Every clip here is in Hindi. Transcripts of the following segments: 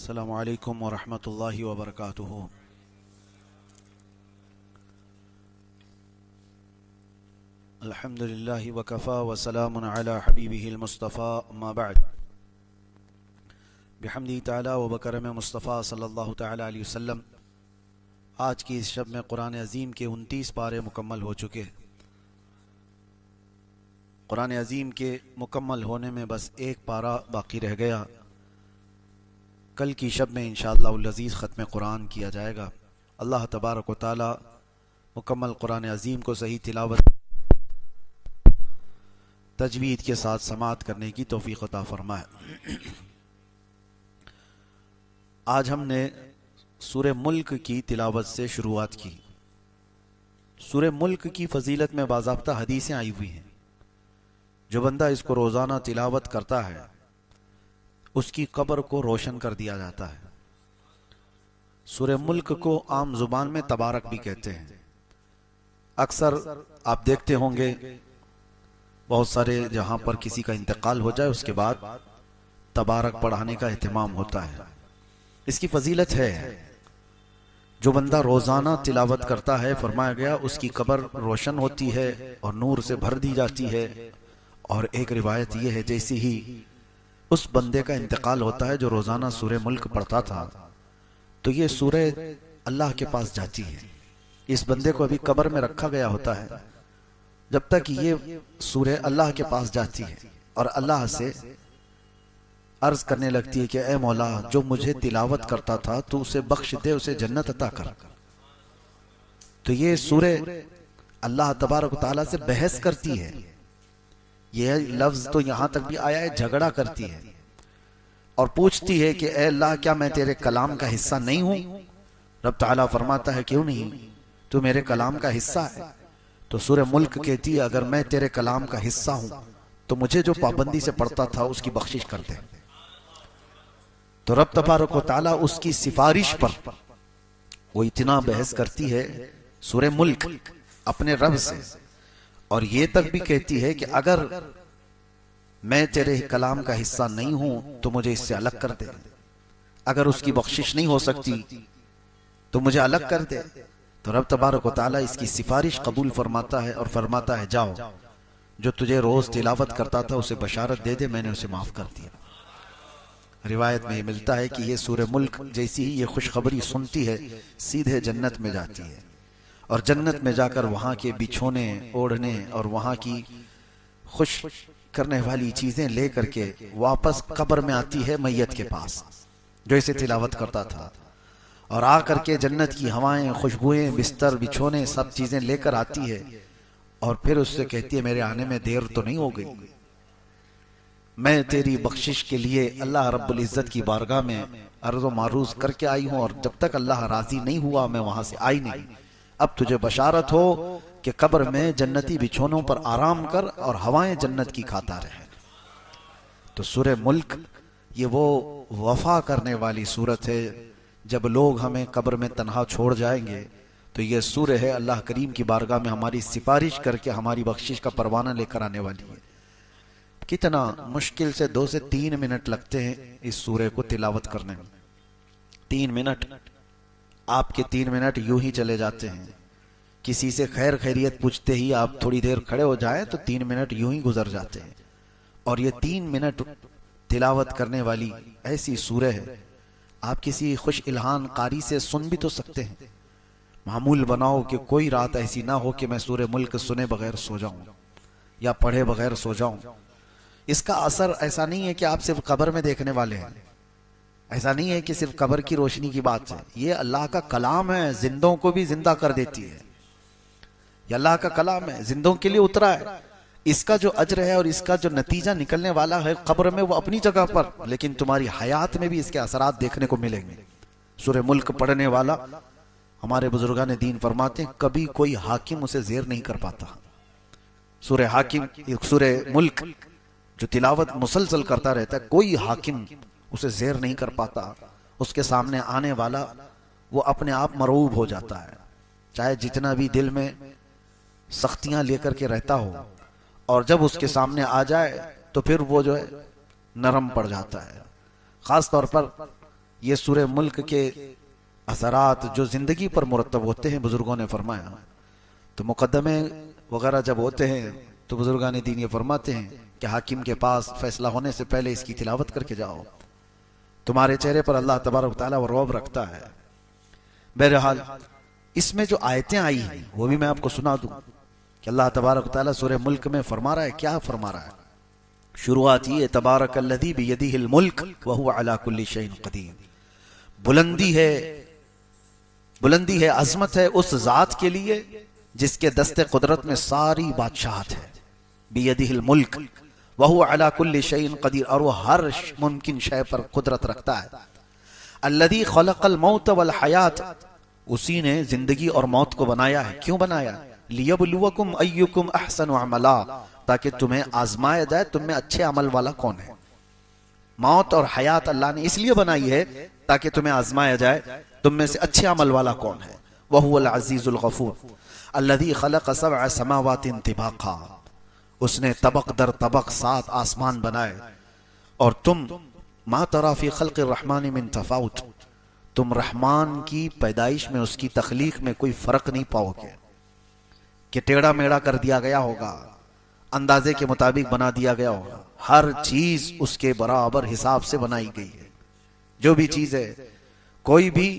अस्सलामु अलैकुम वरहमतुल्लाहि वबरकातुहू। अल्हम्दुलिल्लाहि वकफ़ा वसलामुन अला हबीबिहिल मुस्तफ़ा अम्मा बअद। बिहम्दिही तआला व बकरम मुस्तफ़ा सल्लल्लाहु तआला अलैहि वसल्लम। आज की इस शब में कुरान अज़ीम के 29 पारे मुकम्मल हो चुके। कुरान अज़ीम के मुकम्मल होने में बस एक पारा बाकी रह गया। कल की शब में इंशाअल्लाहुल अज़ीज़ ख़त्म कुरान किया जाएगा। अल्लाह तबारक व तआला मुकम्मल कुरान अज़ीम को सही तिलावत तजवीद के साथ समाअत करने की तौफ़ीक़ अता फ़रमाए। आज हमने सूरे मुल्क की तिलावत से शुरुआत की। सूरे मुल्क की फ़जीलत में बाज़ाब्ता हदीसें आई हुई हैं। जो बंदा इसको रोज़ाना तिलावत करता है उसकी कब्र को रोशन कर दिया जाता है। सूरे मुल्क को आम जुबान में तबारक भी कहते हैं। अक्सर आप देखते होंगे बहुत सारे जहां पर किसी का इंतकाल हो जाए उसके बाद तबारक पढ़ाने का एहतमाम होता है। इसकी फजीलत है। जो बंदा रोजाना तिलावत करता है फरमाया गया उसकी कब्र रोशन होती है और नूर से भर दी जाती है। और एक रिवायत यह है जैसे ही उस बंदे का इंतकाल होता है जो रोजाना सूरे मुल्क पढ़ता था तो ये सूरे अल्लाह के पास जाती है। इस बंदे को अभी कब्र में रखा गया होता है जब तक ये सूरे अल्लाह के पास जाती है और अल्लाह से अर्ज करने लगती है कि ए मौला जो मुझे तिलावत करता था तू उसे बख्श दे, उसे जन्नत अता कर। तो ये सूरे अल्लाह तबारक व तआला से बहस करती है। यह लफ्ज तो यहां तक भी आया है झगड़ा करती है और पूछती है कि ए अल्लाह क्या मैं तेरे कलाम का हिस्सा नहीं हूं। रब ताला फरमाता है क्यों नहीं, तू मेरे कलाम का हिस्सा है। तो सूरे मुल्क कहती है अगर मैं तेरे कलाम का हिस्सा हूं तो मुझे जो पाबंदी से पढ़ता था उसकी बख्शिश कर दे। तो रब तबारक व तआला उसकी सिफारिश पर वो इतना बहस करती है सूरे मुल्क अपने रब से, और ये तक भी कहती है कि अगर मैं तेरे कलाम का हिस्सा नहीं हूं तो मुझे इससे अलग कर दे। अगर उसकी बख्शिश नहीं हो सकती तो मुझे अलग कर दे। तो रब तबारक व तआला इसकी सिफारिश कबूल फरमाता है और फरमाता है जाओ जो तुझे रोज तिलावत करता था उसे बशारत दे दे, मैंने उसे माफ कर दिया। रिवायत में मिलता है कि ये सूरे मुल्क जैसी ही ये खुशखबरी सुनती है सीधे जन्नत में जाती है और जन्नत में जाकर वहां के बिछोने ओढ़ने और वहां की खुश करने वाली चीजें लेकर के वापस कब्र में आती है मैयत के पास जो इसे तिलावत करता था। और आकर के जन्नत की हवाएं, खुशबुएं, बिस्तर, बिछोने सब चीजें लेकर आती है और फिर उससे कहती है मेरे आने में देर तो नहीं हो गई। मैं तेरी बख्शिश के लिए अल्लाह रब्बुल इज्जत की बारगाह में अर्ज़ो मारूज करके आई हूं और जब तक अल्लाह राजी नहीं हुआ मैं वहां से आई नहीं। अब तुझे बशारत हो कि कब्र में जन्नती बिछोनों पर आराम कर और हवाएं जन्नत की खाता रहे। तो सूरे मुल्क ये वो वफा करने वाली सूरत है। जब लोग हमें कब्र में तन्हा छोड़ जाएंगे तो ये सूरह है अल्लाह करीम की बारगाह में हमारी सिफारिश करके हमारी बख्शिश का परवाना लेकर आने वाली है। कितना मुश्किल से 2 से 3 मिनट लगते हैं इस सूरह को तिलावत करने में। 3 मिनट, आपके 3 मिनट यूं ही चले जाते हैं। किसी से खैर खैरियत पूछते ही आप थोड़ी देर खड़े हो जाएं तो 3 मिनट यूं ही गुजर जाते हैं। और ये 3 मिनट तिलावत करने वाली ऐसी सूरह है। आप किसी खुश इल्हान कारी से सुन भी तो सकते हैं। मामूल बनाओ कि कोई रात ऐसी ना हो कि मैं सूरे मुल्क सुने बगैर सो जाऊं या पढ़े बगैर सो जाऊं। इसका असर ऐसा नहीं है कि आप सिर्फ कब्र में देखने वाले हैं। ऐसा नहीं है कि सिर्फ कब्र की रोशनी की बात है। ये अल्लाह का कलाम है, जिंदों को भी जिंदा कर देती है। ये अल्लाह का कलाम है, जिंदों के लिए उतरा है। इसका जो अज्र है और इसका जो नतीजा निकलने वाला है कब्र में वो अपनी जगह पर, लेकिन तुम्हारी हयात में भी इसके असरात देखने को मिलेंगे। सूरे मुल्क पढ़ने वाला हमारे बुजुर्गान दीन फरमाते हैं कभी कोई हाकिम उसे जेर नहीं कर पाता। सूरे हाकिम, सूरे मुल्क जो तिलावत मुसलसल करता रहता है कोई हाकिम उसे जेर नहीं कर पाता। उसके सामने आने वाला वो अपने आप मरूब हो जाता है, चाहे जितना भी दिल में सख्तियां लेकर के रहता हो। और जब उसके सामने आ जाए तो फिर वो जो है नरम पड़ जाता है। खास तौर पर ये सूरह मुल्क के असरात जो जिंदगी पर मुरतब होते हैं, बुजुर्गों ने फरमाया। तो मुकदमे वगैरह जब होते हैं तो बुजुर्गान दीन ये फरमाते हैं कि हाकिम के पास फैसला होने से पहले इसकी तिलावत करके जाओ, तुम्हारे चेहरे पर अल्लाह तबारक तआला वो रौब रखता है। बहरहाल इसमें जो आयतें आई हैं वो भी मैं आपको सुना दूं कि अल्लाह तबारक तआला सूरह मुल्क में फरमा रहा है, क्या फरमा रहा है। शुरुआत ये तबारकल्लज़ी बियदिहिल मुल्क व हुवा अला कुल्ली शैइन क़दीर। बुलंदी है, अजमत है उस जात के लिए जिसके दस्ते कुदरत में सारी बादशाहत है। बियदिहिल मुल्क व हुवा अला कुल्ली शैइन क़दीर, और वो हर मुमकिन शय पर कुदरत रखता है। अल्लज़ी खलक़ल मौत वल हयात, उसी ने जिंदगी और मौत को बनाया है। क्यों बनाया? लियब्लुवकुम अय्युकुम अहसनु अमला, ताकि तुम्हें आजमाया जाए तुम में अच्छे अमल वाला कौन है। मौत और हयात अल्लाह ने इसलिए बनाई है ताकि तुम्हें आजमाया जाए तुम में से अच्छे अमल वाला कौन है। वहुवल अज़ीज़ुल गफूर अल्लज़ी खलक़ सबअ समावातिन तिबाक़ा, उसने तबक दर तबक 7 आसमान बनाए। और तुम मा तरा फी खल्क़ि रहमानि मिन तफ़ाउत, तुम रहमान की पैदाइश में, उसकी तख्लीक में कोई फर्क नहीं पाओगे कि टेढ़ा मेढ़ा कर दिया गया होगा, अंदाजे के मुताबिक बना दिया गया होगा। हर चीज उसके बराबर हिसाब से बनाई गई है। जो भी चीज है, कोई भी,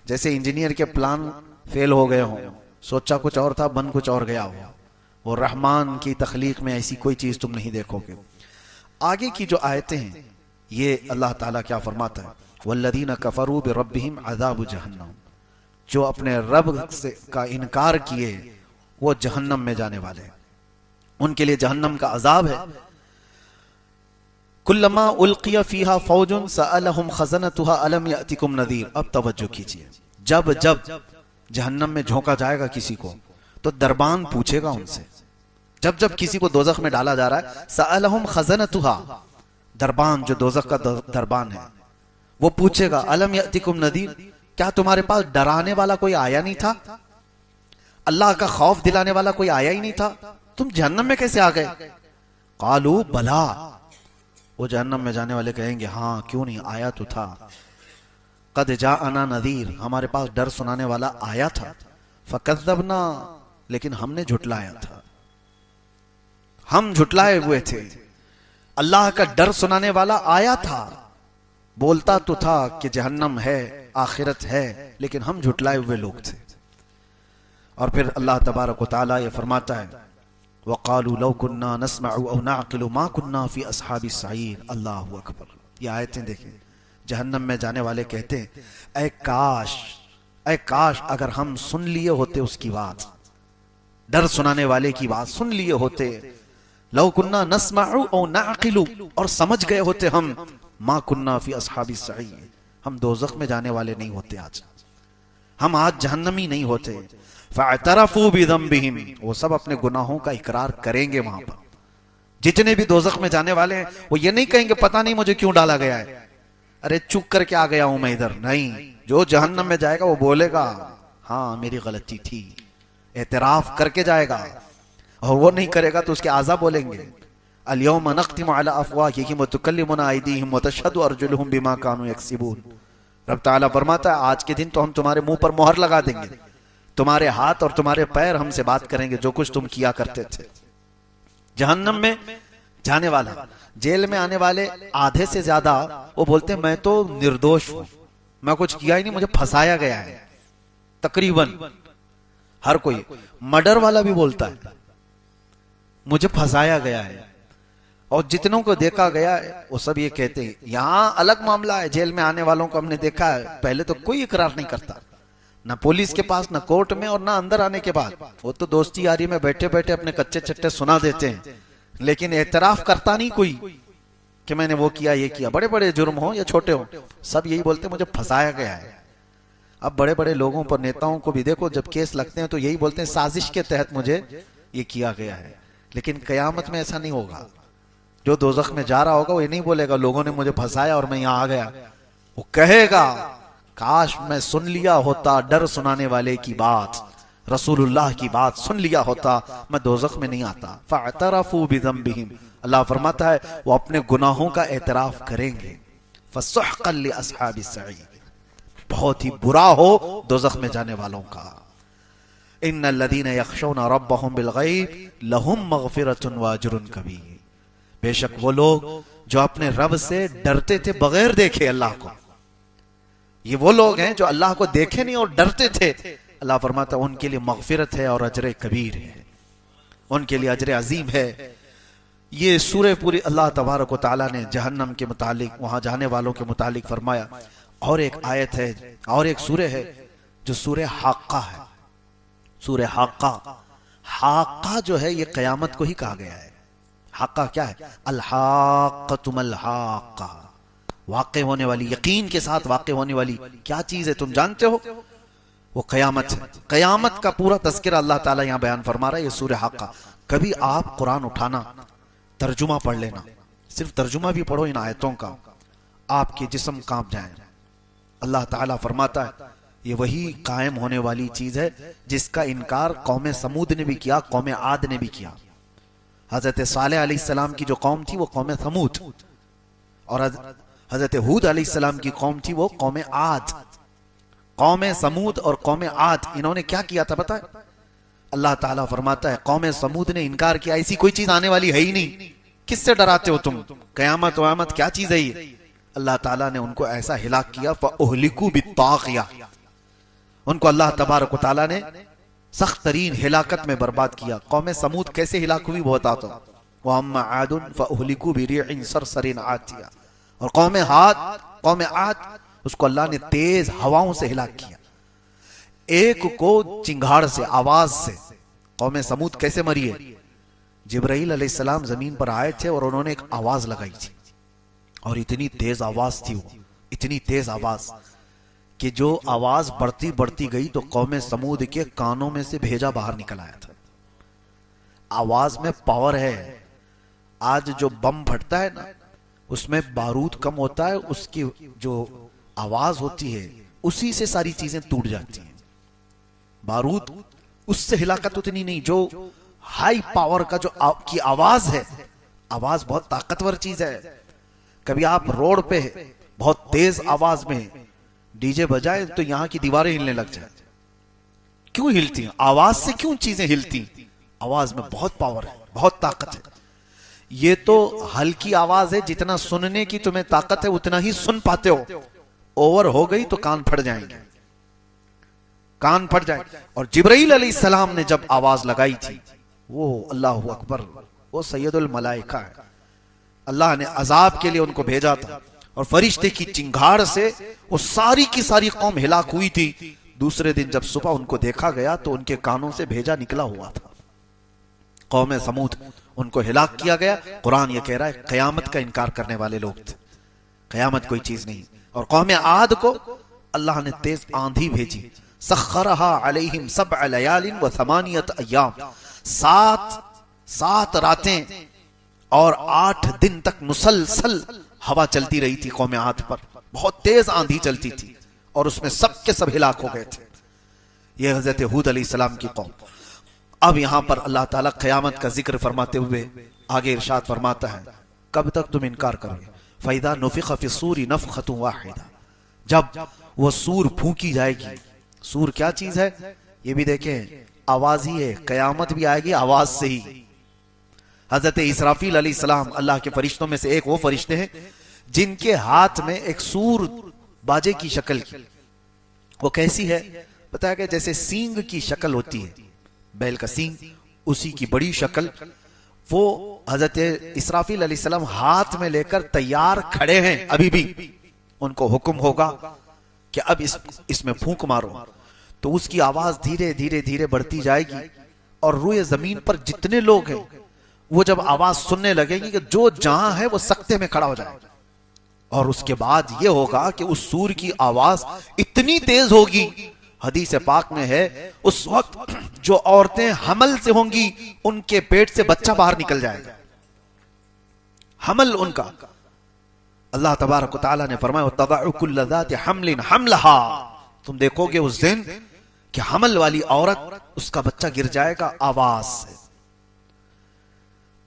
जैसे इंजीनियर के प्लान फेल हो गए हों, सोचा कुछ और था बन कुछ और गया हो, वो रहमान की तख्लीक में ऐसी कोई चीज तुम नहीं देखोगे। आगे की जो आयतें हैं ये अल्लाह ताला क्या फरमाता है, वल्लदीना कफरू बिरब्बिहिम अज़ाबु जहन्नम, जो अपने रब से का इनकार किए वो जहन्नम में जाने वाले हैं, उनके लिए जहन्नम का अजाब है। कुल्लमा उल्किया फीहा फौजुन सअलहुम खज़नतुहा अलम यातिकुम नज़ीर। अब तवज्जो कीजिए, जब जब जहन्नम में झोंका जाएगा किसी को तो दरबान पूछेगा उनसे। जब जब किसी को दोजख में डाला जा रहा है, सअलहुम खज़नतुहा, दरबान जो दोजख का दरबान है वो पूछेगा, अलम यातिकुम नज़ीर, क्या तुम्हारे पास डराने वाला कोई आया नहीं था, अल्लाह का खौफ दिलाने वाला कोई आया ही नहीं था, तुम जहन्नम में कैसे आ गए। कालू बला, वो जहन्नम में जाने वाले कहेंगे हाँ क्यों नहीं, आया तो था। कद जाअना नज़ीर, हमारे पास डर सुनाने वाला आया था। फकज़्ज़बना, लेकिन हमने झुटलाया था, हम झुटलाए हुए थे। अल्लाह का डर सुनाने वाला आया था, बोलता तो था कि जहन्नम है, आखिरत है, लेकिन हम झुटलाए हुए लोग थे। और फिर अल्लाह तबारक व तआला ये फरमाता है, वक़ालू लौ कुन्ना नस्मअु औ नअक़िलु मा कुन्ना फ़ी अस्हाबिस सईर। अल्लाहु अकबर। ये आयतें देखें, जहन्नम में जाने वाले कहते हैं, ऐ काश अगर हम सुन लिए होते उसकी बात, डर सुनाने वाले की बात सुन लिए होते। लौ कुन्ना नस्मअु औ नअक़िलु, और समझ गए होते हम, मा कुन्ना फ़ी अस्हाबिस सईर, हम दोज़ख में जाने वाले नहीं होते, हम आज जहन्नमी नहीं होते। फ़अतरफ़ू बिज़ंबिहिम, वो सब अपने गुनाहों का इकरार करेंगे। वहां पर जितने भी दोज़ख में जाने वाले हैं वो ये नहीं कहेंगे पता नहीं मुझे क्यों डाला गया है, अरे चूक करके आ गया हूं मैं इधर, नहीं। जो जहन्नम में जाएगा वो बोलेगा हाँ मेरी गलती थी, एतराफ करके जाएगा। और वो नहीं करेगा तो उसके आज़ा बोलेंगे, अल-यौमा नख्तिमु अला अफ़वाहिहिम व तुकल्लिमुना अयदीहिम व तशहदु अर्जुलुहुम बिमा कानू यक्सिबून। रब ताला फरमाता है आज के दिन तो हम तुम्हारे मुंह पर मोहर लगा देंगे, तुम्हारे हाथ और तुम्हारे पैर हमसे बात करेंगे जो कुछ तुम किया करते थे। जहन्नम में जाने वाला, जेल में आने वाले आधे से ज्यादा वो बोलते हैं मैं तो निर्दोष हूं, मैं कुछ किया ही नहीं, मुझे फंसाया गया है। तकरीबन हर कोई, मर्डर वाला भी बोलता है मुझे फंसाया गया है। और जितनों को देखा गया है वो सब ये कहते हैं। यहां अलग मामला है, जेल में आने वालों को हमने देखा है, पहले तो कोई इकरार नहीं करता, ना पुलिस के पास, ना कोर्ट में, और ना अंदर आने के बाद। वो तो दोस्ती यारी में बैठे बैठे अपने कच्चे चट्टे सुना देते हैं, लेकिन एतराफ करता नहीं कोई कि मैंने वो किया ये किया। बड़े बड़े जुर्म हो या छोटे हो, सब यही बोलते मुझे फंसाया गया है। अब बड़े बड़े लोगों पर, नेताओं को भी देखो, जब केस लगते हैं तो यही बोलते हैं साजिश के तहत मुझे ये किया गया है। लेकिन कयामत में ऐसा नहीं होगा। जो दोज़ख में जा रहा होगा वो ये नहीं बोलेगा लोगों ने मुझे फंसाया और मैं यहां आ गया, वो कहेगा काश मैं सुन लिया होता डर सुनाने वाले की बात, रसूलुल्लाह की बात सुन लिया होता, मैं दोज़ख में नहीं आता। फ़अतरफ़ू बिज़ंबिहिम, अल्लाह फरमाता है वो अपने गुनाहों का एतराफ करेंगे। फसुहक़न लिअस्हाबिस सईर, बहुत ही बुरा हो दोज़ख में जाने वालों का। इन्नल्लज़ीना यख़शौना रब्बहुम बिलग़ैब लहुम मग़फ़िरतुन व अज्रुन कबीर, बेशक वो लोग जो अपने रब से डरते थे बगैर देखे अल्लाह को, ये वो लोग हैं जो अल्लाह को देखे नहीं और डरते थे। अल्लाह फरमाता उनके लिए मग़फ़िरत है और अजर कबीर है, उनके लिए अजर अजीम है। ये सूरह पूरी अल्लाह तबारक व तआला ने जहन्नम के मुतालिक, वहां जाने वालों के मुतालिक फरमाया। और एक आयत है और एक सूरह है जो सूरह हाक्का है। सूरह हाक्का, हाक्का जो है ये कयामत को ही कहा गया है। हाक्का क्या है? अल हाक्कतु मल हाक्का, वाक़े होने वाली, यकीन के साथ वाक़े होने वाली क्या चीज है तुम जानते हो? वो कयामत है। कयामत का पूरा तज़किरा अल्लाह ताला यहां बयान फरमा रहा है, ये सूरह हाक्का। कभी आप कुरान उठाना, तर्जुमा पढ़ लेना, सिर्फ तर्जुमा भी पढ़ो इन आयतों का, आपके जिस्म कांप जाए। अल्लाह ताला फरमाता है ये वही कायम होने वाली चीज है जिसका इनकार कौम समूद ने भी किया, कौम आद ने भी किया। हजरत सालेह अलैहिस्सलाम की जो कौम थी वो कौम समूद, और हजरत हूद अलैहिस्सलाम की कौम थी वो कौम आद। कौम समूद और कौम आद, इन्होंने क्या किया था पता है? अल्लाह ताला फरमाता है कौम समूद ने इनकार किया, ऐसी कोई चीज आने वाली है ही नहीं, किससे डराते हो तुम? कयामत वयामत क्या चीज है ये? अल्लाह ताला ने उनको ऐसा हिलाक किया, फ़अहलिकू बित्ताग़िया, उनको अल्लाह तबारक व तआला ने सख्त तरीन हिलाकत में बर्बाद किया। कौम समूद कैसे हिलाक हुई वो बताता हूं। व अम्मा आदुन फ़अहलिकू बिरीइन सरसरिन आतिया, और कौम आद उसको अल्लाह ने तेज हवाओं से हिलाक किया, एक को चिंगाड़ से, आवाज से। कौम समूद कैसे मरी है? जिब्राइल अलैहिस्सलाम जमीन पर आए थे और उन्होंने एक आवाज लगाई थी, और इतनी तेज आवाज थी वो, इतनी तेज आवाज कि जो आवाज बढ़ती बढ़ती गई तो कौम समूद के कानों में से भेजा बाहर निकल आया था। आवाज में पावर है। आज जो बम फटता है ना, उसमें बारूद कम होता है, उसकी जो आवाज होती है उसी से सारी चीजें टूट जाती हैं। बारूद उससे हिलाकत उतनी नहीं, जो हाई पावर का जो की आवाज है, आवाज बहुत ताकतवर चीज है। कभी आप रोड पे बहुत तेज आवाज में डीजे बजाए तो यहां की दीवारें हिलने लग जाए। क्यों हिलती हैं? आवाज से क्यों चीजें हिलती? आवाज में बहुत पावर है, बहुत ताकत है। ये तो हल्की आवाज है, जितना सुनने की तुम्हें ताकत है उतना ही सुन पाते हो। ओवर हो गई तो कान फट जाएंगे, कान फट जाए। और जिब्राइल अलैहिस्सलाम ने जब आवाज लगाई थी, वो अल्लाहु अकबर, वो सैयदुल मलाइका है, अल्लाह ने अजाब के लिए उनको भेजा था, और फरिश्ते की चिंगाड़ से वो सारी की सारी कौम हिलाक हुई थी। दूसरे दिन जब सुबह उनको देखा गया तो उनके कानों से भेजा निकला हुआ था। कौम समूद, उनको हिलाक किया गया। कुरान ये कह रहा है कयामत का इनकार करने वाले लोग थे, कयामत कोई चीज नहीं। और कौम आद को अल्लाह ने तेज आंधी भेजी, सख्खरहा अलैहिम सबअ लयालिन व थमानियत अय्याम, सात रातें और 8 दिन तक मुसलसल हवा चलती रही थी कौम आद पर, बहुत तेज आंधी चलती थी, और उसमें सब के सब हिलाक हो गए थे। यह हजरत हूद अलैहिस्सलाम की कौम। अब यहां पर अल्लाह ताला क़यामत का जिक्र फरमाते हुए आगे इरशाद फरमाता है, कब तक तुम इनकार करोगे? फ़इज़ा नुफ़िख़ फ़िस्सूरि नफ़ख़तुन वाहिदा, जब वो सूर फूंकी जाएगी। सूर क्या चीज है? ये भी देखें, आवाज ही है। कयामत भी आएगी आवाज से ही। हजरत इसराफील अलैहिस्सलाम अल्लाह के फरिश्तों में से एक वो फरिश्ते हैं जिनके हाथ में एक सूर बाजे की शक्ल की। वो कैसी है? पता है, जैसे सींग की शक्ल होती है, बैल का सींग, उसी की बड़ी शक्ल। वो हजरत इसराफील अलैहिस्सलाम हाथ में लेकर तैयार खड़े हैं। अभी भी उनको हुक्म होगा कि अब इसमें फूंक मारो, तो उसकी आवाज धीरे धीरे धीरे बढ़ती जाएगी, और रूए जमीन पर जितने लोग हैं वो जब आवाज सुनने लगेंगे कि जो जहां है वो सकते में खड़ा हो जाएगा। और उसके बाद ये होगा कि उस सूर की आवाज इतनी तेज होगी, हदीस पाक में है, उस वक्त जो औरतें हमल से होंगी उनके पेट से बच्चा बाहर निकल जाएगा। हमल उनका, अल्लाह तबारक व तआला ने फरमाया तदअ कुल्ल ज़ाति हमलिन हमलहा, तुम देखोगे उस दिन कि हमल वाली औरत, उसका बच्चा गिर जाएगा आवाज से।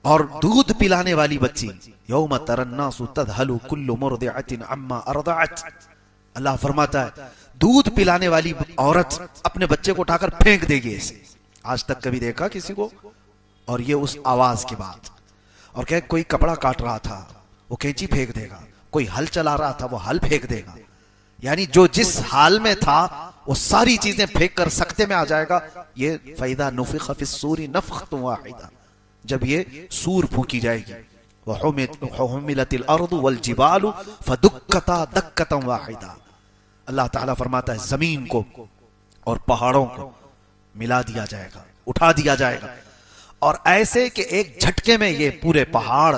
और दूध पिलाने वाली बच्ची, यौम तरन्नासु तदहलु कुल्लु मुर्दिअतिन अम्मा अर्दअत, अल्लाह फरमाता है दूध पिलाने वाली औरत अपने बच्चे को उठाकर फेंक देगी ऐसे। आज तक कभी देखा किसी को? और ये उस आवाज के बाद। और क्या, कोई कपड़ा काट रहा था वो कैंची फेंक देगा, कोई हल चला रहा था वो हल फेंक देगा, यानी जो जिस हाल में था वो सारी चीजें फेंक कर सकते में आ जाएगा। ये फैदा नुफिख फिस्सूरी नफखतुन वाहिदा, जब ये सूर फूंकी जाएगी। वहुमिलतिल अर्दु वल जिबालु फदुक्कता दक्कतन वाहिदा, अल्लाह ताला फरमाता है जमीन को और पहाड़ों को मिला दिया जाएगा, उठा दिया जाएगा, और ऐसे कि एक झटके में ये पूरे पहाड़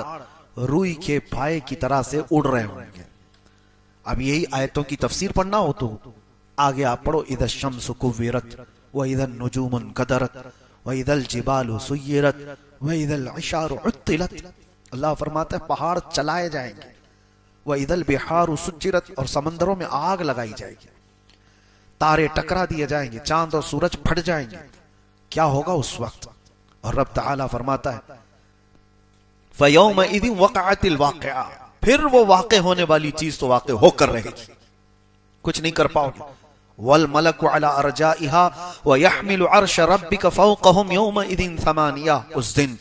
रुई के पाए की तरह से उड़ रहे होंगे। अब यही आयतों की तफसीर पढ़ना हो तो आगे आप पढ़ो, इदल शम्सु कुव्विरत व इदल नुजूमुन कदरत व इदल जिबालु सुय्यरत व इदल इशारु उत्तिलत, अल्लाह फरमाता है पहाड़ चलाए जाएंगे, व इदल बिहारु सुज्जिरत, और समंदरों में आग लगाई जाएगी, तारे टकरा दिए जाएंगे, चांद और सूरज फट जाएंगे। क्या होगा उस वक्त? और रब ताला फरमाता है फयौमइदिन वक़अतिल वाक़िआ, फिर वो वाक़े होने वाली चीज तो वाक़े होकर रहेगी, कुछ नहीं कर पाओगे। वल मलकु अला अरजाइहा व यहमिलु अर्श रब्बिका फौक़हुम यौमइदिन थमानिया, उस दिन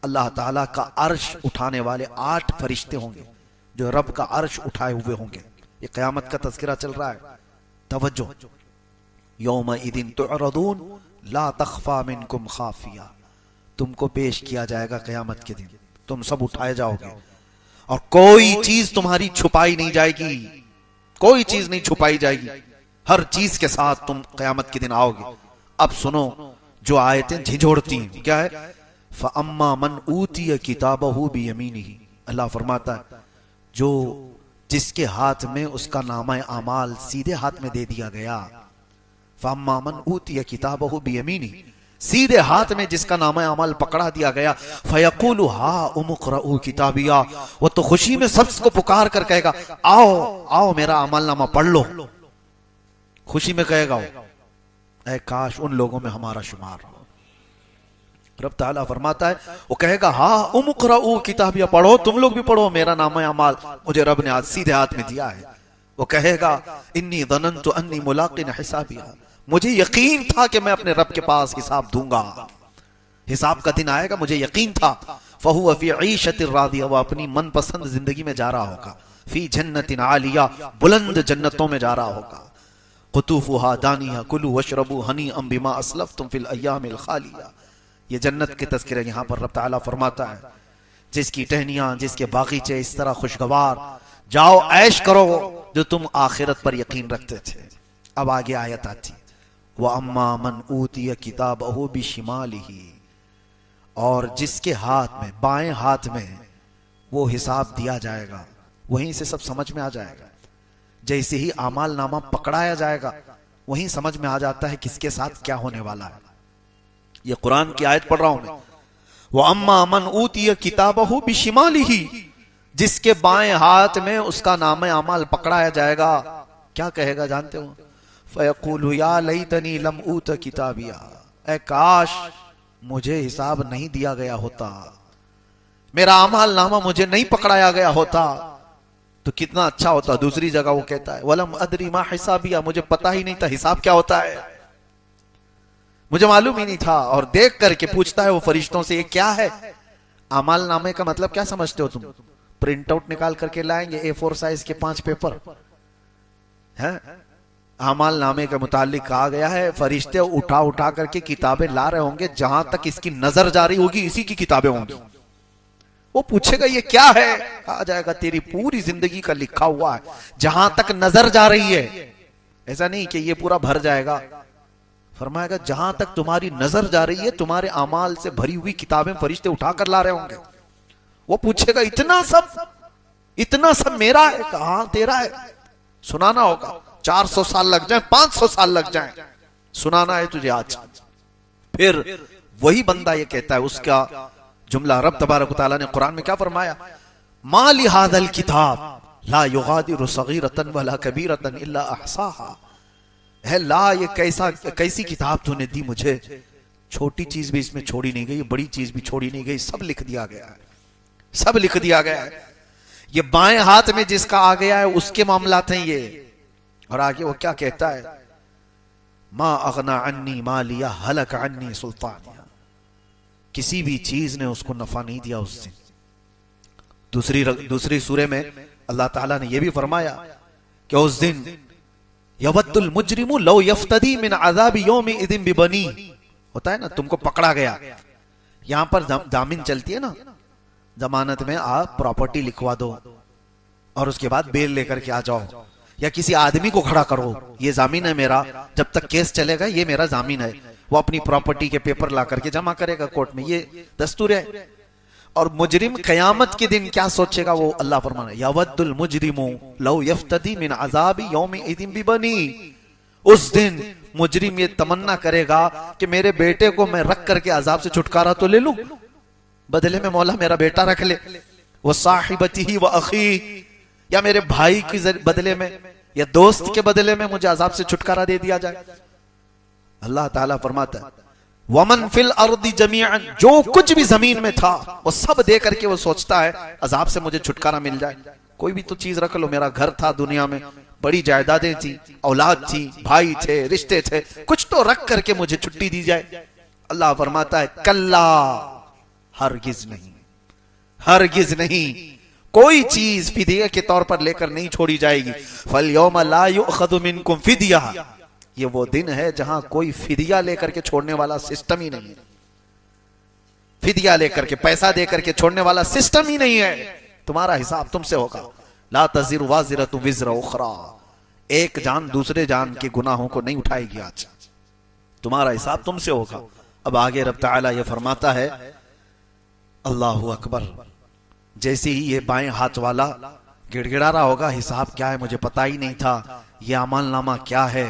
अल्लाह ताला का अर्श उठाने वाले 8 फरिश्ते होंगे जो रब का अर्श उठाए हुए होंगे। ये क़यामत का तज़किरा चल रहा है, तवज्जो। यौमइदिन तुअरदून ला तख़फ़ा मिनकुम ख़ाफ़िया, तुमको पेश किया जाएगा क़यामत के दिन, तुम सब उठाए जाओगे और कोई चीज तुम्हारी छुपाई नहीं जाएगी, कोई चीज नहीं छुपाई जाएगी, हर चीज के साथ तुम क़यामत के दिन आओगे। अब सुनो जो आयतें झिझोड़ती हैं, क्या है? फ़अम्मा मन ऊतिय किताबहु बियमीनिही, अल्लाह फरमाता है जो जिसके हाथ में उसका नामा आमाल सीधे हाथ में दे दिया गया, फ़अम्मा मन ऊतिय किताबहु बियमीनिही, सीधे हाथ में जिसका नामा अमल पकड़ा दिया गया, फयक़ूलु हा उमुक़रऊ किताबिया, वो तो खुशी में सबको पुकार कर कहेगा आओ आओ मेरा अमल नामा पढ़ लो, खुशी में कहेगा वो। ऐ काश उन लोगों में हमारा शुमार हो। रब ताला फरमाता है वो कहेगा हा उमुक़रऊ किताबिया, पढ़ो तुम लोग भी पढ़ो, मेरा नामा अमल मुझे रब ने आज सीधे हाथ में दिया है। वो कहेगा इन्नी ज़नन्तु अन्नी मुलाक़िन हिसाबिया, मुझे यकीन था कि मैं अपने रब के पास हिसाब दूंगा, हिसाब का दिन आएगा, मुझे यकीन था। फहुव फी ईशतिर रादिया, वो अपनी मनपसंद जिंदगी में जा रहा होगा, फी जन्नतिन आलिया, बुलंद जन्नतों में जा रहा होगा, कुतूफुहा दानिया कुलू वशरबू हनीअम बिमा अस्लफ्तुम फिल अय्यामिल खालिया। ये जन्नत के तज़किरा यहाँ पर रब ताला फरमाता है, जिसकी टहनियां, जिसके बागीचे इस तरह खुशगवार, जाओ ऐश करो जो तुम आखिरत पर यकीन रखते थे। अब आगे आयत आती, व अम्मा मन ऊतिय किताबहु बिशिमालिही, और जिसके हाथ में, बाएं हाथ में वो हिसाब दिया जाएगा, वहीं से सब समझ में आ जाएगा। जैसे ही आमाल नामा पकड़ाया जाएगा वहीं समझ में आ जाता है किसके साथ क्या होने वाला है। ये कुरान की आयत पढ़ रहा हूं मैं, व अम्मा मन ऊतिय किताबहु बिशिमालिही, जिसके बाएं हाथ में उसका नामे अमाल पकड़ाया जाएगा, क्या कहेगा जानते हो? फयक़ूलु या लैतनी लम ऊत किताबिया, ऐ काश मुझे हिसाब नहीं दिया गया होता, मेरा अमाल नामा मुझे नहीं पकड़ाया गया होता तो कितना अच्छा होता। दूसरी जगह वो कहता है वलम अदरी मा हिसाबिया, मुझे पता ही नहीं था हिसाब क्या होता है, मुझे मालूम ही नहीं था। और देख करके पूछता है वो फरिश्तों से, ये क्या है? अमाल नामे का मतलब क्या समझते हो तुम? प्रिंट आउट निकाल करके लाएंगे A4 साइज के 5 पेपर हैं? अमाल नामे के मुतालिक कहा गया है फरिश्ते उठा उठा करके किताबें ला रहे होंगे, जहां तक इसकी नजर जारी होगी इसी की किताबें होंगी। वो पूछेगा ये क्या है? कहा जाएगा तेरी पूरी जिंदगी का लिखा हुआ है, जहां तक नजर जा रही है। ऐसा नहीं कि ये पूरा भर जाएगा, फरमाएगा जहां तक तुम्हारी नजर जा रही है तुम्हारे अमाल से भरी हुई किताबें फरिश्ते उठा कर ला रहे होंगे। वो पूछेगा इतना सब मेरा है? कहां तेरा है? सुनाना होगा, 400 साल लग जाए, 500 साल लग जाए, सुनाना है तुझे आज। फिर वही बंदा ये कहता है, उसका जुमला रब तबारक व तआला ने कुरान में क्या फरमाया? मा लि हाज़ल किताब ला युगादिरु सगीरतन वला कबीरतन इल्ला अहसाहा। है ला, ये कैसी किताब तूने दी मुझे छोटी चीज भी इसमें छोड़ी नहीं गई, बड़ी चीज भी छोड़ी नहीं गई, सब लिख दिया गया है, सब लिख दिया गया है। ये बाएं हाथ में जिसका आ गया है उसके मामलात हैं ये। और आगे वो क्या कहता है, मा अगना अन्नी मालिया हलक अन्नी सुल्तानिया, किसी भी चीज ने उसको नफा नहीं दिया उस दिन। दूसरी सूरे में अल्लाह ताला ने यह भी फरमाया कि उस दिन यवद्दुल मुजरिमु लौ यफ्तदी मिन अज़ाबि यौमि इदिन बिबनी, होता है ना, तुमको पकड़ा गया, यहां पर जामीन चलती है ना, जमानत में आप प्रॉपर्टी लिखवा दो और उसके बाद बेल लेकर के आ जाओ, या किसी आदमी को खड़ा करो, ये जामीन है मेरा, जब तक केस चलेगा ये मेरा जामीन है, वो अपनी प्रॉपर्टी के पेपर ला करके जमा करेगा कोर्ट में, ये दस्तूर है। और मुजरिम कयामत के दिन क्या सोचेगा, वो अल्लाह फरमाना यवद्दुल मुजरिमु लौ यफ्तदी मिन अज़ाबि यौमि इदिन बिबनी, उस दिन मुजरिम ये तमन्ना करेगा कि मेरे बेटे को मैं रख करके अजाब से छुटकारा तो ले लूं, बदले में मौला मेरा बेटा रख ले, वो साहिबती व अखी, या मेरे भाई के बदले में या दोस्त के बदले में मुझे अजाब से छुटकारा दे दिया जाए। अल्लाह ताला फरमाता है वमन फिल अर्दी जमीअन, जो कुछ भी जमीन में था वो सब दे करके वो सोचता है अजाब से मुझे छुटकारा मिल जाए। कोई भी तो चीज रख लो, मेरा घर था दुनिया में, बड़ी जायदादें थी, औलाद थी, भाई थे, रिश्ते थे, कुछ तो रख करके मुझे छुट्टी दी जाए। अल्लाह फरमाता है कल्ला, हरगिज नहीं, हरगिज नहीं, कोई चीज फिदिया के तौर पर लेकर नहीं छोड़ी जाएगी। फल यौम ला युअखज़ु मिनकुम फिदिया, ये वो दिन है जहां कोई फिदिया लेकर के छोड़ने वाला सिस्टम ही नहीं है, फिदिया लेकर के पैसा देकर के छोड़ने वाला सिस्टम ही नहीं है। तुम्हारा हिसाब तुमसे होगा। ला तज़िरु वाज़िरतुन विज़रा उख़रा, एक जान दूसरे जान के गुनाहों को नहीं उठाएगी, आज तुम्हारा हिसाब तुमसे होगा। अब आगे रब ताला ये फरमाता है अल्लाहु अकबर, जैसे ही ये बाएं हाथ वाला गिड़गिड़ा रहा होगा हिसाब क्या है मुझे पता ही नहीं था, ये अमलनामा क्या है,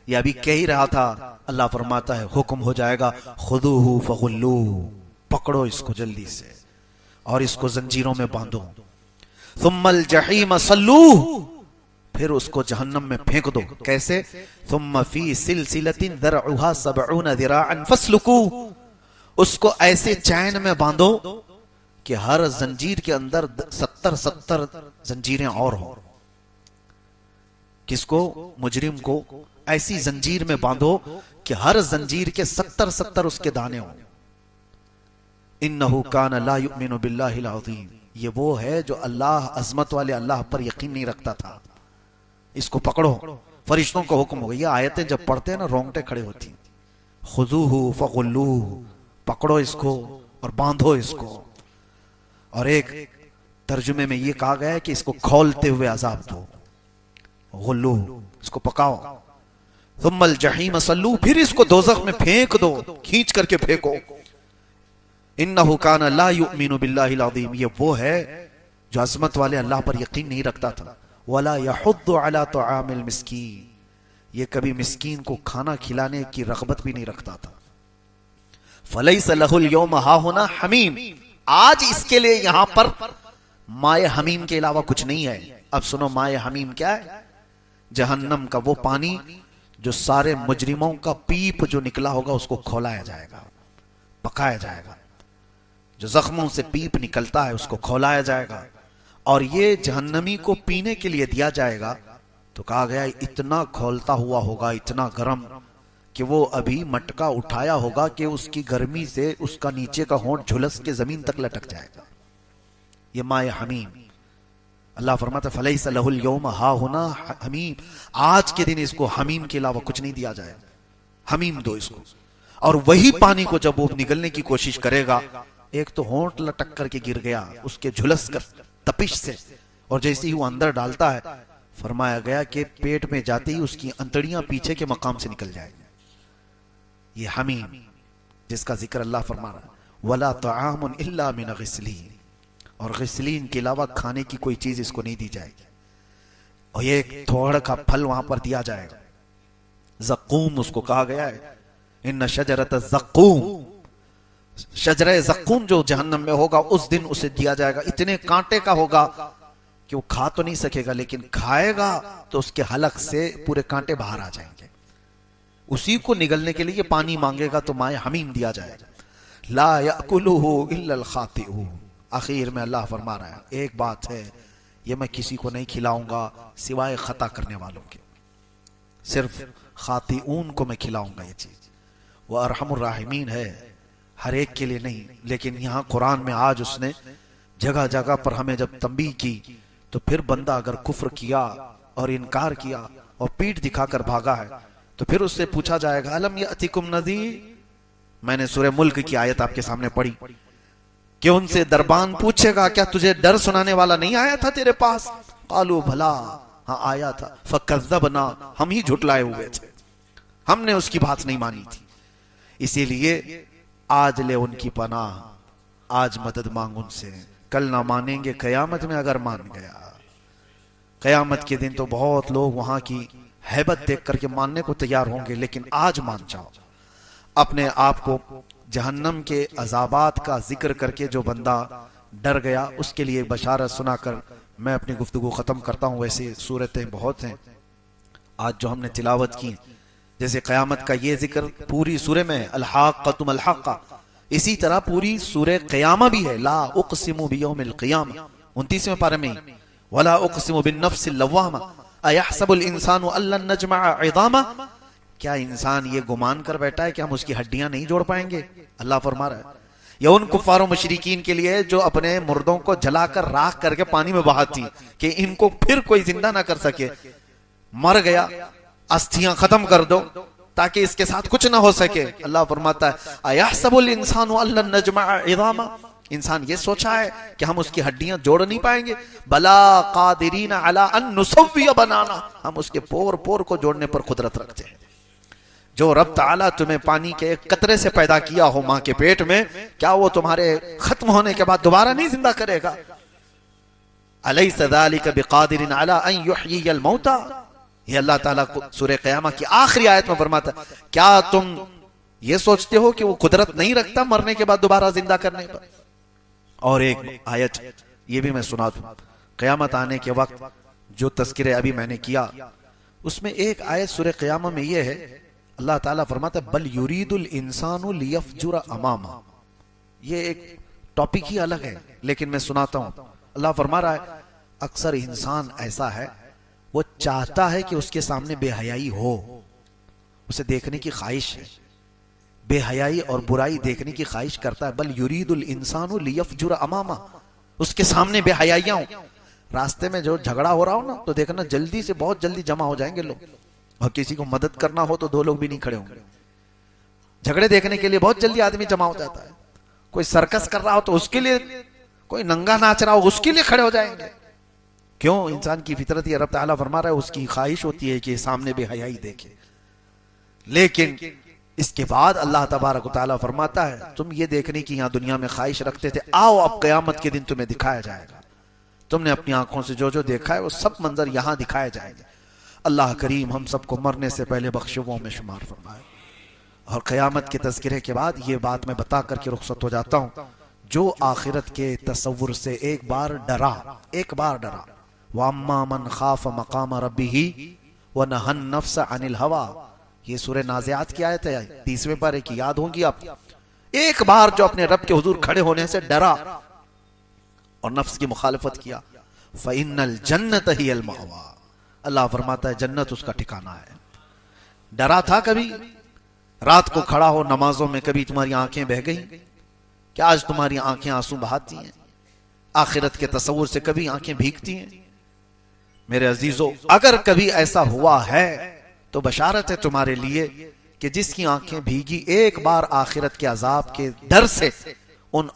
ये अभी कह ही रहा था, अल्लाह फरमाता है हुक्म हो जाएगा खुदूहु फगुल्लू, पकड़ो इसको जल्दी से और इसको जंजीरों में बांधो, सुम्मल जहीम सल्लूह, फिर उसको जहन्नम में फेंक दो। कैसे? सुम्मा फी सिलसिलतिन दरउहा सबऊन ज़िराअन फस्लुकू, उसको ऐसे चैन में बांधो कि हर जंजीर के अंदर 70 जंजीरें और हो। किसको? मुजरिम को ऐसी जंजीर में बांधो कि हर जंजीर के 70 उसके दाने हो। इन्नहु कान ला युमिनु बिल्लाहिल अज़ीम, ये वो है जो अल्लाह, अजमत वाले अल्लाह पर यकीन नहीं रखता था। इसको पकड़ो, फरिश्तों को हुक्म हो गया। ये आयतें जब पढ़ते हैं ना रोंगटे खड़े होती। खुज़ूहु फगुल्लूहु, पकड़ो इसको और बांधो इसको। और एक तर्जुमे में ये कहा गया है कि इसको खोलते हुए अजाब दो, गुल्लू, इसको पकाओ। थुम्मल जहीम सल्लू, फिर इसको दोज़ख में फेंक दो, खींच करके फेंको। इन्नहु कान ला युमिनु बिल्लाहिल अज़ीम, ये वो है जो अज़मत वाले अल्लाह पर यकीन नहीं रखता था। वला यहुद्दु अला तुआमिल मिस्कीन, ये कभी मिस्कीन को खाना खिलाने की रग़बत भी नहीं रखता था। फलैस लहुल यौम हाहुना हमीम, आज इसके लिए यहां पर माए हमीम के अलावा कुछ नहीं है। अब सुनो माए हमीम क्या है? जहन्नम का वो पानी जो सारे मुजरिमों का पीप जो निकला होगा उसको खौलाया जाएगा, पकाया जाएगा। जो जख्मों से पीप निकलता है उसको खौलाया जाएगा और ये जहन्नमी को पीने के लिए दिया जाएगा। तो कहा गया इतना खौलता हुआ होगा, इतना गर्म कि वो अभी मटका उठाया होगा कि उसकी गर्मी से उसका नीचे का होंठ झुलस के जमीन तक लटक जाएगा। ये माए हमीम। अल्लाह फरमाता फलैस लहुल यौम हाहुना हमीम, आज के दिन इसको हमीम के अलावा कुछ नहीं दिया जाएगा। हमीम दो इसको। और वही पानी को जब वो निगलने की कोशिश करेगा, एक तो होंठ लटक करके गिर गया उसके झुलस कर तपिश से, और जैसे ही वो अंदर डालता है फरमाया गया कि पेट में जाते ही उसकी अंतड़ियां पीछे के मकाम से निकल जाएगी। ये हमीम जिसका जिक्र अल्लाह फरमा रहा है। वला तआमुन इल्ला मिन गिस्लीन, और गिस्लीन के अलावा खाने की कोई चीज इसको नहीं दी जाएगी। और ये एक थोड़ का फल वहां पर दिया जाएगा, ज़क़ूम उसको कहा गया है। इन्न शजरत ज़क़ूम, शजरे ज़क़ूम जो जहन्नम में होगा उस दिन उसे दिया जाएगा। इतने कांटे का होगा कि वो खा तो नहीं सकेगा, लेकिन खाएगा तो उसके हलक से पूरे कांटे बाहर आ जाएंगे। उसी को निगलने के लिए पानी मांगेगा तो माए हमीम दिया जाएगा। ला याकुलुहु इल्लल खातिऊन, आखिर में अल्लाह फरमा रहा है एक बात है, ये मैं किसी को नहीं खिलाऊंगा सिवाय खता करने वालों के, सिर्फ खातिऊन को मैं खिलाऊंगा ये चीज। वह अरहमुर राहिमीन है, हर एक के लिए नहीं। लेकिन यहाँ कुरान में आज उसने जगह जगह पर हमें जब तंबीह की, तो फिर बंदा अगर कुफ्र किया और इनकार किया और पीठ दिखाकर भागा है तो फिर उससे पूछा जाएगा अलम यातिकुम नज़ीर। मैंने सूरह मुल्क की आयत आपके सामने पढ़ी कि उनसे दरबान पूछेगा क्या तुझे डर सुनाने वाला नहीं आया था तेरे पास? कालू भला, हाँ आया था। फकज़्ज़बना, हम ही झुटलाए हुए थे, हमने उसकी बात नहीं मानी थी। इसीलिए आज ले उनकी पनाह, आज मदद मांग उनसे, कल ना मानेंगे कयामत में अगर मान गया। कयामत के दिन तो बहुत लोग वहां की हैबत देख करके मानने को तैयार होंगे, लेकिन आज मान जाओ। अपने आप को जहन्नम के अजाबात का जिक्र करके जो बंदा डर गया उसके लिए बशारत सुनाकर मैं अपनी गुफ्तगू खत्म करता हूं। वैसे सूरतें बहुत हैं आज जो हमने तिलावत की, जैसे कयामत का ये जिक्र पूरी सूरह में अल-हाक़्क़तु मल-हाक़्क़ा, इसी तरह पूरी सूरह क़यामा भी है। ला उक़सिमु बियौमिल क़ियामा 29वें पारे में, वला उक़सिमु बिन-नफ़्सिल लव्वामा अयहसबुल इंसानु अल्लन नजमअ इज़ामा, क्या इंसान ये गुमान कर बैठा है कि हम उसकी हड्डियां नहीं जोड़ पाएंगे? अल्लाह फरमा रहा है ये उन कुफ्फारों मुशरिकीन के लिए जो अपने मुर्दों को जलाकर राख करके पानी में बहाती कि इनको फिर कोई जिंदा ना कर सके, मर गया अस्थियां खत्म कर दो ताकि इसके साथ कुछ ना हो सके। अल्लाह फरमाता है अयहसबुल इंसानु अल्लन नजमअ इज़ामा, इंसान ये सोचा है कि हम उसकी हड्डियां जोड़ नहीं पाएंगे? बला कादिरीना अला अन नुसव्विय बनाना, हम उसके पोर पोर को जोड़ने पर कुदरत रखते हैं। जो रब ताला तुम्हें पानी के एक कतरे से पैदा किया हो मां के पेट में, क्या वो तुम्हारे खत्म होने के बाद दोबारा नहीं जिंदा करेगा? अलैसा ज़ालिका बिक़ादिरिन अला अन युहयियल मौता, ये अल्लाह ताला सूरह क़यामा की आखिरी आयत में फरमाता है क्या तुम ये सोचते हो कि वो कुदरत नहीं रखता मरने के बाद दोबारा जिंदा करने पर? और एक आयत ये भी मैं सुना दूं, क़यामत आने के वक्त जो तज़किरे अभी मैंने किया उसमें एक आयत सूरह क़यामा में ये है, अल्लाह ताला फरमाता है बल युरीदुल इंसानु लियफजुरा अमामा। ये एक टॉपिक ही अलग है लेकिन मैं सुनाता हूं। अल्लाह फरमा रहा है अक्सर इंसान ऐसा है वो चाहता है कि उसके सामने बेहयाई हो, उसे देखने की ख्वाहिश है, बेहयाई और बुराई देखने की ख्वाहिश करता है। बल युरीदुल इंसानु लियफजुरा अमामा, उसके सामने बेहयाइयां हो। रास्ते में जो झगड़ा हो रहा हो ना तो देखना जल्दी से बहुत जल्दी जमा हो जाएंगे लोग, और किसी को मदद करना हो तो 2 लोग भी नहीं खड़े होंगे। झगड़े देखने के लिए बहुत जल्दी आदमी जमा हो जाता है। कोई सर्कस कर रहा हो तो उसके लिए, कोई नंगा नाच रहा हो उसके लिए खड़े हो जाएंगे। क्यों? इंसान की फितरत ये रब ताला फरमा रहा है उसकी ख्वाहिश होती है कि सामने बेहयाई देखे। लेकिन इसके बाद अल्लाह तबारक व तआला फरमाता है तुम ये देखने की यहां दुनिया में ख्वाहिश रखते थे, आओ अब क़यामत के दिन तुम्हें दिखाया जाएगा। तुमने अपनी आंखों से जो जो देखा है वो सब मंजर यहां दिखाए जाएंगे। अल्लाह करीम हम सबको मरने से पहले बख्शुओं में शुमार फरमाए। और क़यामत के तज़किरे के बाद ये बात मैं बता करके रुखसत हो जाता हूं, जो आखिरत के तसव्वुर से एक बार डरा, वअम्मा मन खाफ मकाम रब्बिही व नहन नफ्स अनिल हवा, ये सूरह नाज़ियात की आयत है 30वें पारे की, याद होंगी आप। एक बार जो अपने रब के हुजूर खड़े होने से डरा और नफ्स की मुखालफत किया, फ़इन्नल जन्नत हियल मअवा, अल्लाह फरमाता है जन्नत उसका ठिकाना है। डरा था कभी? रात को खड़ा हो नमाजों में कभी तुम्हारी आंखें बह गई? क्या आज तुम्हारी आंखें आंसू बहाती हैं? आखिरत के तसव्वुर से कभी आंखें भीगती हैं? मेरे अजीजों, अगर कभी ऐसा हुआ है तो बशारत है तुम्हारे लिए कि जिसकी आंखें भीगी एक बार आखिरत के अजाब के डर से, उन